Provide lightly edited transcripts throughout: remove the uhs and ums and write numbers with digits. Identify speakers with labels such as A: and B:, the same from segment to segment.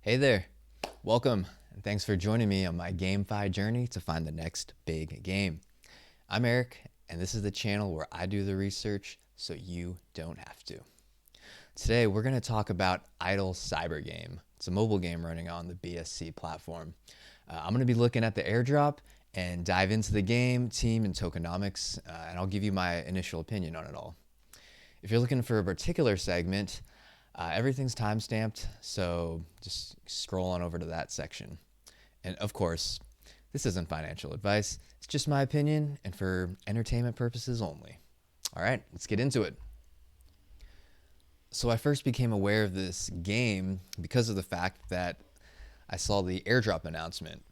A: Hey there, welcome, and thanks for joining me on my GameFi journey to find the next big game. I'm Eric, and this is the channel where I do the research so you don't have to. Today, we're going to talk about Idle Cyber Game. It's a mobile game running on the BSC platform. I'm going to be looking at the airdrop and dive into the game, team, and tokenomics, and I'll give you my initial opinion on it all. If you're looking for a particular segment, everything's timestamped, so just scroll on over to that section. And of course, this isn't financial advice. It's just my opinion and for entertainment purposes only. All right, let's get into it. So I first became aware of this game because of the fact that I saw the airdrop announcement.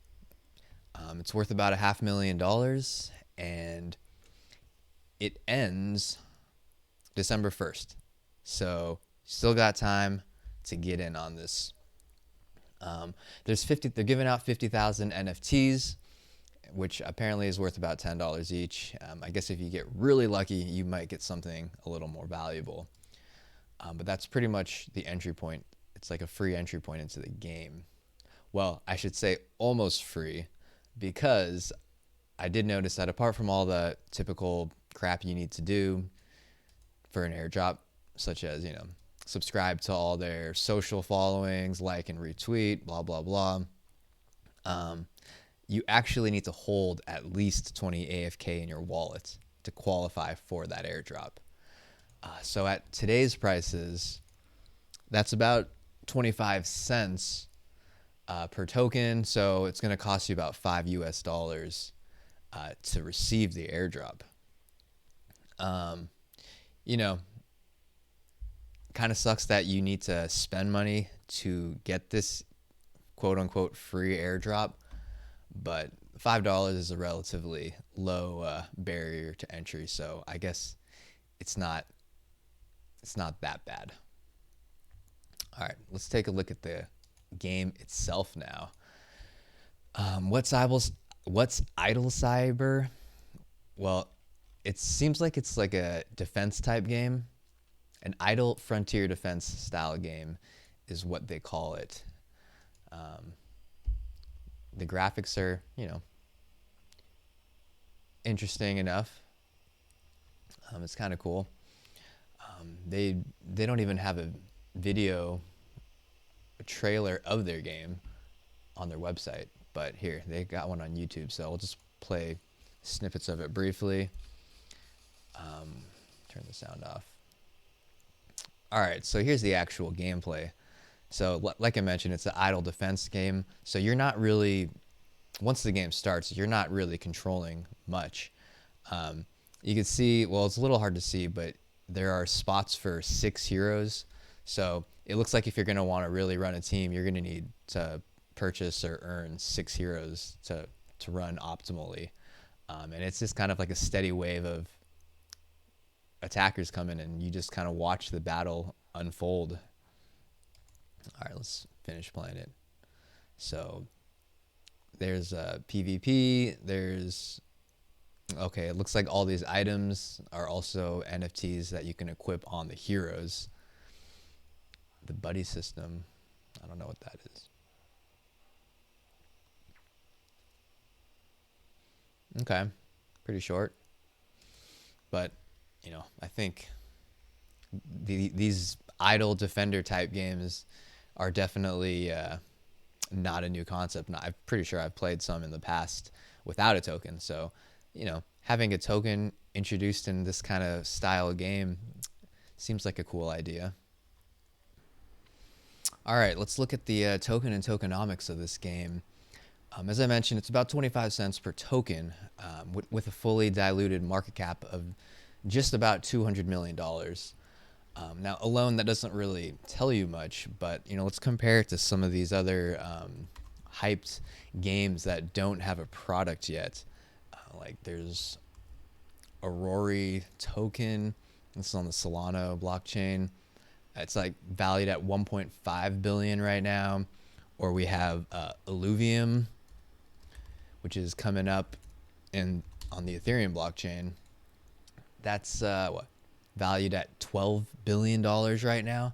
A: It's worth about $500,000 and it ends December 1st. So still got time to get in on this. They're giving out 50,000 NFTs, which apparently is worth about $10 each. I guess if you get really lucky, you might get something a little more valuable. But that's pretty much the entry point. It's like a free entry point into the game. Well, I should say almost free, because I did notice that apart from all the typical crap you need to do for an airdrop, such as, subscribe to all their social followings, like and retweet, blah, blah, blah. You actually need to hold at least 20 AFK in your wallet to qualify for that airdrop. So at today's prices, that's about 25 cents per token. So it's going to cost you about $5 to receive the airdrop. Kind of sucks that you need to spend money to get this quote unquote free airdrop, but $5 is a relatively low barrier to entry, so I guess it's not that bad. All right, let's take a look at the game itself now. What's Idle Cyber? Well, it seems like it's like a defense type game. An idle frontier defense style game is what they call it. The graphics are, interesting enough. It's kind of cool. They don't even have a trailer of their game on their website, but here they got one on YouTube. So I'll just play snippets of it briefly. Turn the sound off. All right, so here's the actual gameplay. So like I mentioned, it's an idle defense game. So you're not really, once the game starts, you're not really controlling much. You can see, well, it's a little hard to see, but there are spots for 6 heroes. So it looks like if you're going to want to really run a team, you're going to need to purchase or earn 6 heroes to run optimally. And it's just kind of like a steady wave of attackers come in, and you just kind of watch the battle unfold. All right, let's finish playing it. So there's PvP. Okay, it looks like all these items are also NFTs that you can equip on the heroes. The buddy system, I don't know what that is. Okay, pretty short, but I think these idle defender type games are definitely not a new concept. I'm pretty sure I've played some in the past without a token. So, having a token introduced in this kind of style game seems like a cool idea. All right, let's look at the token and tokenomics of this game. As I mentioned, it's about 25 cents per token with a fully diluted market cap of just about $200 million. Now, alone, that doesn't really tell you much, but let's compare it to some of these other hyped games that don't have a product yet. Like there's Aurora token. This is on the Solana blockchain. It's like valued at 1.5 billion right now. Or we have Illuvium, which is coming up on the Ethereum blockchain. That's valued at $12 billion right now.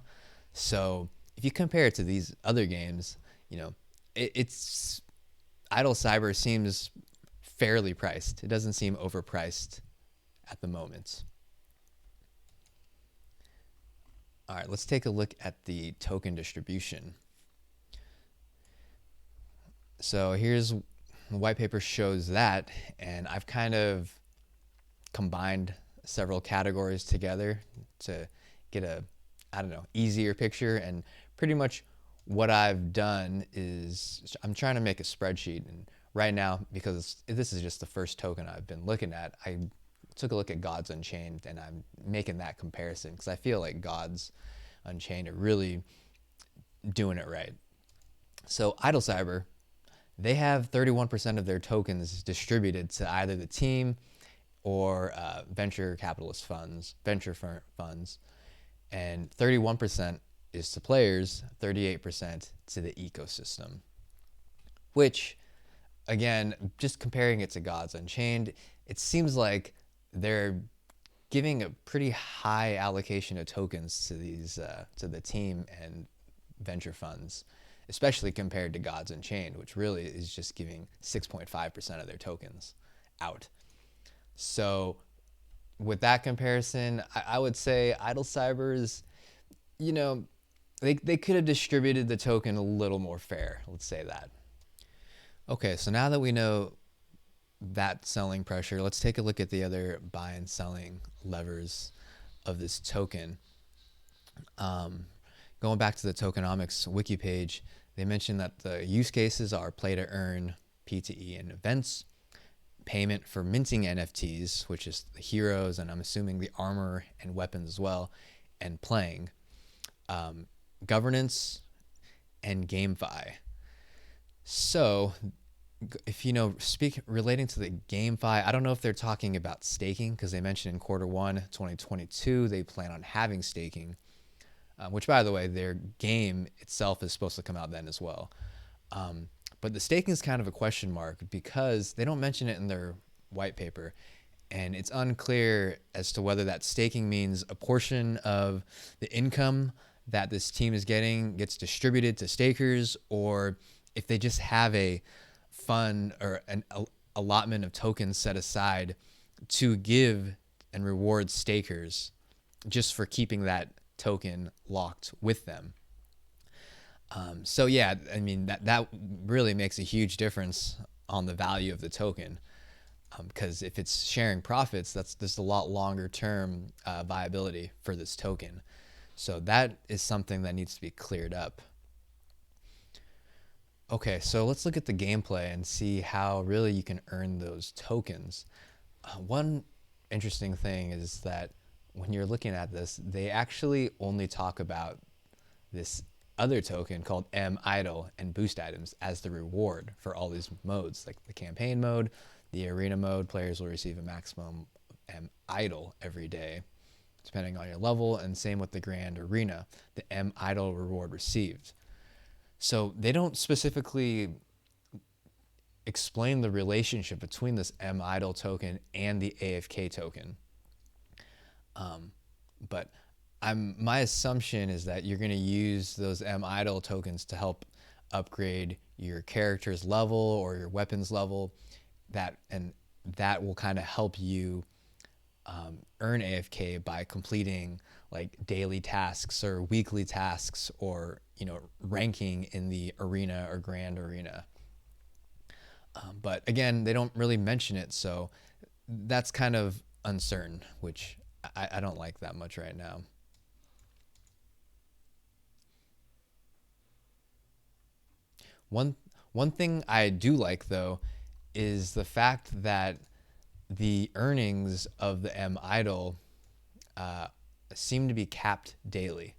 A: So if you compare it to these other games, you know, it's Idle Cyber seems fairly priced. It doesn't seem overpriced at the moment. All right, let's take a look at the token distribution. So here's the white paper shows that, and I've kind of combined several categories together to get a, I don't know, easier picture. And pretty much what I've done is I'm trying to make a spreadsheet. And right now, because this is just the first token I've been looking at, I took a look at Gods Unchained, and I'm making that comparison because I feel like Gods Unchained are really doing it right. So Idle Cyber, they have 31% of their tokens distributed to either the team or venture capitalist funds, venture funds, and 31% is to players, 38% to the ecosystem. Which, again, just comparing it to Gods Unchained, it seems like they're giving a pretty high allocation of tokens to these to the team and venture funds, especially compared to Gods Unchained, which really is just giving 6.5% of their tokens out. So with that comparison, I would say Idle Cybers, you know, they could have distributed the token a little more fair. Let's say that. Okay, so now that we know that selling pressure, let's take a look at the other buy and selling levers of this token. Going back to the Tokenomics wiki page, they mentioned that the use cases are play to earn, PTE, and events, payment for minting NFTs, which is the heroes, and I'm assuming the armor and weapons as well, and playing, governance, and GameFi. So if you know, relating to the GameFi, I don't know if they're talking about staking, because they mentioned in Q1 2022 they plan on having staking, which, by the way, their game itself is supposed to come out then as well. But the staking is kind of a question mark because they don't mention it in their white paper, and it's unclear as to whether that staking means a portion of the income that this team is getting gets distributed to stakers, or if they just have a fund or an allotment of tokens set aside to give and reward stakers just for keeping that token locked with them. So yeah, I mean, that really makes a huge difference on the value of the token, because if it's sharing profits, there's a lot longer term viability for this token. So that is something that needs to be cleared up. Okay, so let's look at the gameplay and see how really you can earn those tokens. One interesting thing is that when you're looking at this, they actually only talk about this other token called M-Idle and boost items as the reward for all these modes, like the campaign mode, the arena mode. Players will receive a maximum M-Idle every day, depending on your level, and same with the grand arena, the M-Idle reward received. So they don't specifically explain the relationship between this M-Idle token and the AFK token. But my assumption is that you're going to use those M-Idle tokens to help upgrade your character's level or your weapons level, and that will kind of help you earn AFK by completing like daily tasks or weekly tasks, or ranking in the arena or grand arena. But again, they don't really mention it, so that's kind of uncertain, which I don't like that much right now. One thing I do like, though, is the fact that the earnings of the M-Idle seem to be capped daily.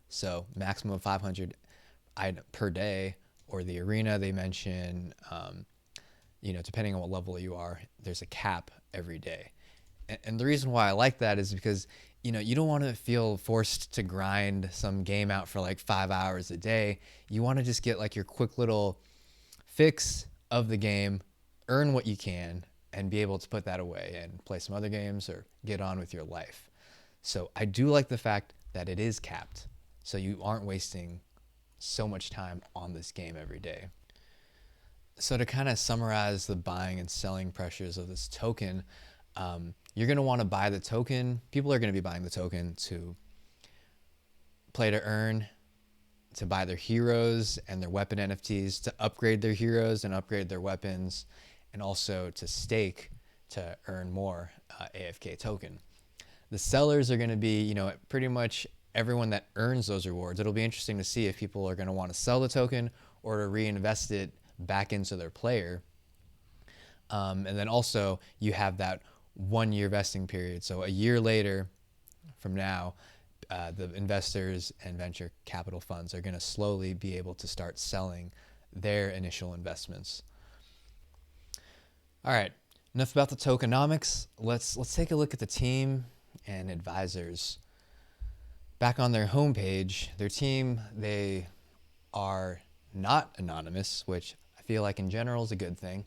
A: So maximum of 500 per day, or the arena they mention, depending on what level you are, there's a cap every day. And the reason why I like that is because, you don't want to feel forced to grind some game out for like 5 hours a day. You want to just get like your quick little fix of the game, earn what you can, and be able to put that away and play some other games or get on with your life. So I do like the fact that it is capped, so you aren't wasting so much time on this game every day. So to kind of summarize the buying and selling pressures of this token, you're going to want to buy the token. People are going to be buying the token to play to earn, to buy their heroes and their weapon NFTs, to upgrade their heroes and upgrade their weapons, and also to stake to earn more AFK token. The sellers are going to be, pretty much everyone that earns those rewards. It'll be interesting to see if people are going to want to sell the token or to reinvest it back into their player. And then also you have that 1 year vesting period. So a year later from now, the investors and venture capital funds are going to slowly be able to start selling their initial investments. All right, enough about the tokenomics. Let's take a look at the team and advisors. Back on their homepage, their team, they are not anonymous, which I feel like in general is a good thing.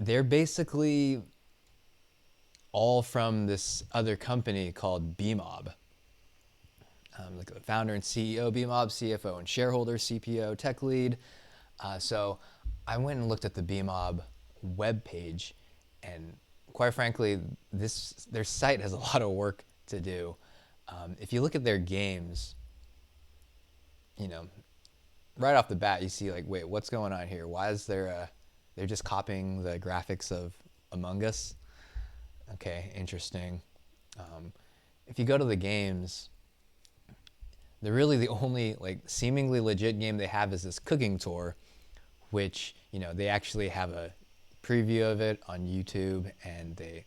A: They're basically all from this other company called BMob. Like the founder and CEO, BMob, CFO and shareholder, CPO, tech lead. So I went and looked at the BMob webpage, and quite frankly, their site has a lot of work to do. If you look at their games, right off the bat, you see like, wait, what's going on here? Why is there they're just copying the graphics of Among Us? Okay, interesting. If you go to the games, they're really the only like seemingly legit game they have is this cooking tour, which, they actually have a preview of it on YouTube, and they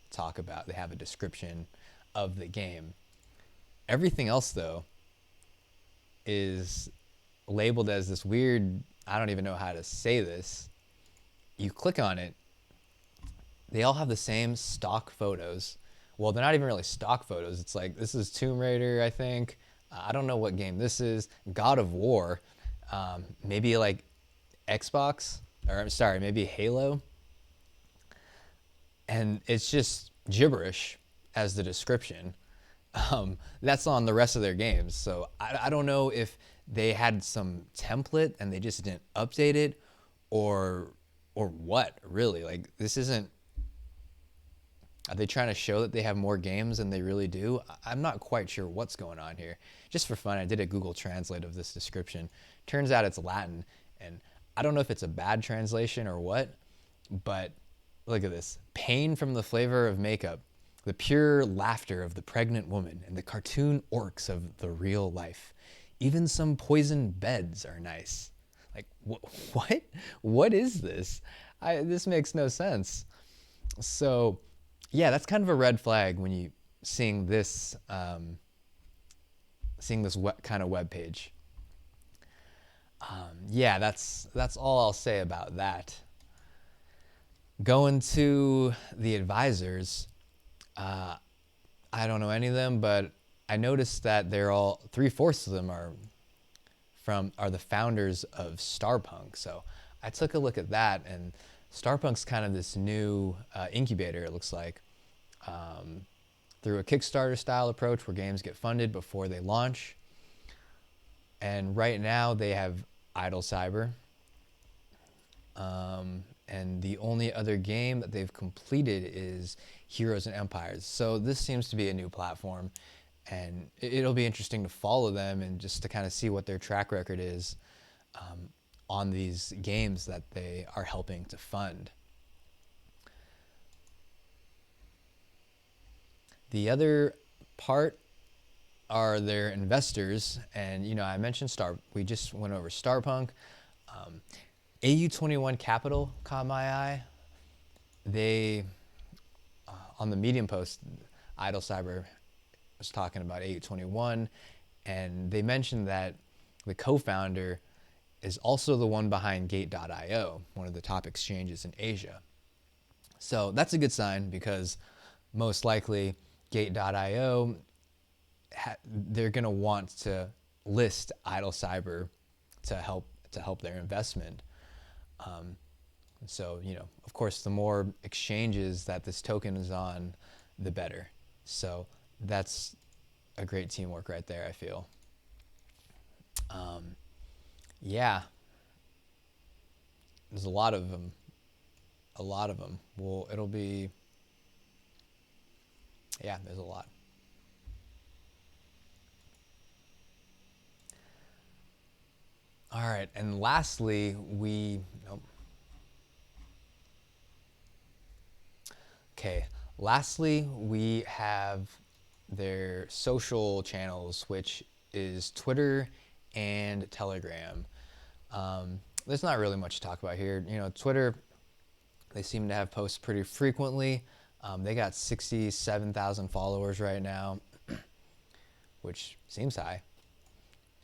A: have a description of the game. Everything else though is labeled as this weird, I don't even know how to say this. You click on it, they all have the same stock photos. Well, they're not even really stock photos. It's like, this is Tomb Raider, I think. I don't know what game this is. God of War. Maybe like Xbox, or I'm sorry, maybe Halo. And it's just gibberish as the description. That's on the rest of their games. So I don't know if they had some template and they just didn't update it, or what, really. Like, this isn't... Are they trying to show that they have more games than they really do? I'm not quite sure what's going on here. Just for fun, I did a Google Translate of this description. Turns out it's Latin, and I don't know if it's a bad translation or what, but look at this. Pain from the flavor of makeup, the pure laughter of the pregnant woman, and the cartoon orcs of the real life. Even some poisoned beds are nice. Like, what? What is this? This makes no sense. So, yeah, that's kind of a red flag when you seeing this kind of web page. Yeah, that's all I'll say about that. Going to the advisors, I don't know any of them, but I noticed that they're all 3/4 of them are the founders of Starpunk. So I took a look at that, and Starpunk's kind of this new incubator, it looks like, through a Kickstarter style approach where games get funded before they launch. And right now they have Idle Cyber. And the only other game that they've completed is Heroes and Empires. So this seems to be a new platform, and it'll be interesting to follow them and just to kind of see what their track record is on these games that they are helping to fund. The other part are their investors, and I mentioned we just went over Starpunk. AU21 Capital caught my eye. They, on the Medium post, Idle Cyber was talking about AU21, and they mentioned that the co-founder is also the one behind Gate.io, one of the top exchanges in Asia. So that's a good sign, because most likely Gate.io, they're going to want to list Idle Cyber to help their investment. So, of course, the more exchanges that this token is on, the better. So that's a great teamwork right there, I feel. Yeah, there's a lot of them. A lot of them. Well, it'll be, yeah, there's a lot. All right, and lastly, nope. Okay, lastly, we have their social channels, which is Twitter and Telegram. There's not really much to talk about here. You know, Twitter, they seem to have posts pretty frequently. They got 67,000 followers right now, which seems high.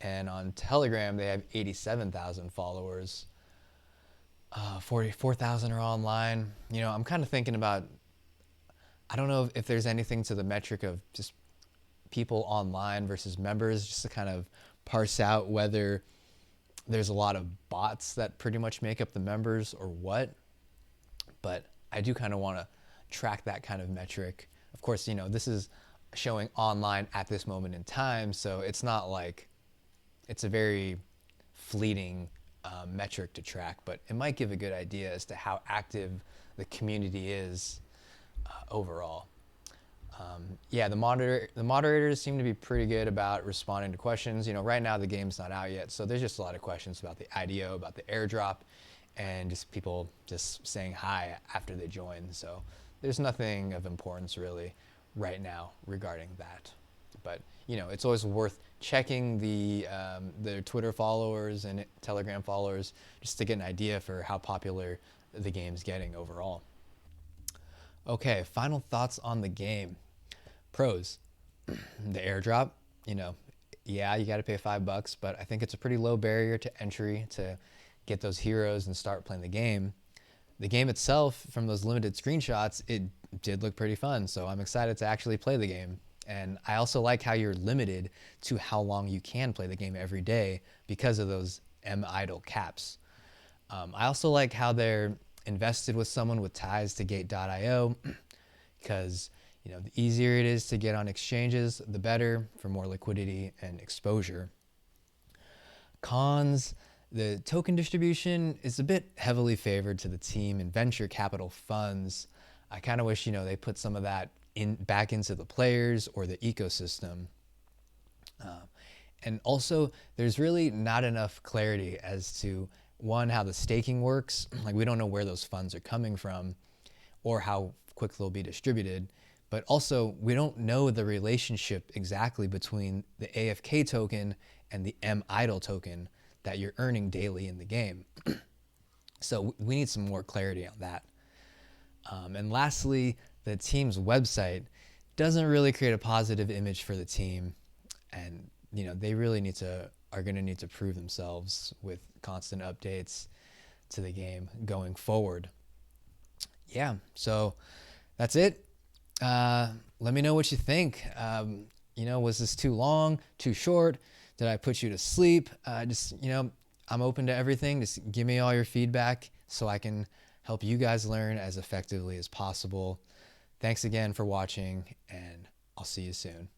A: And on Telegram, they have 87,000 followers. 44,000 are online. You know, I'm kind of thinking about, I don't know if there's anything to the metric of just people online versus members, just to kind of parse out whether there's a lot of bots that pretty much make up the members or what. But I do kind of want to track that kind of metric. Of course, you know, this is showing online at this moment in time, so it's not like it's a very fleeting metric to track, but it might give a good idea as to how active the community is overall. Yeah, the moderators seem to be pretty good about responding to questions. You know, right now the game's not out yet, so there's just a lot of questions about the IDO, about the airdrop, and just people just saying hi after they join. So there's nothing of importance really right now regarding that. But you know, it's always worth checking their Twitter followers and Telegram followers just to get an idea for how popular the game's getting overall. Okay, final thoughts on the game. Pros, the airdrop, you know, yeah, you got to pay $5, but I think it's a pretty low barrier to entry to get those heroes and start playing the game. The game itself, from those limited screenshots, it did look pretty fun, so I'm excited to actually play the game. And I also like how you're limited to how long you can play the game every day because of those idle caps. I also like how they're invested with someone with ties to Gate.io because, you know, the easier it is to get on exchanges, the better for more liquidity and exposure. Cons, the token distribution is a bit heavily favored to the team and venture capital funds. I kind of wish, you know, they put some of that back into the players or the ecosystem. And also, there's really not enough clarity as to, one, how the staking works. Like, we don't know where those funds are coming from or how quick they'll be distributed. But also, we don't know the relationship exactly between the AFK token and the idle token that you're earning daily in the game. So we need some more clarity on that. And lastly, the team's website doesn't really create a positive image for the team, and you know, they really are going to need to prove themselves with constant updates to the game going forward. Yeah, so that's it. Let me know what you think. You know, was this too long, too short? Did I put you to sleep? Just, you know, I'm open to everything. Just give me all your feedback so I can help you guys learn as effectively as possible. Thanks again for watching, and I'll see you soon.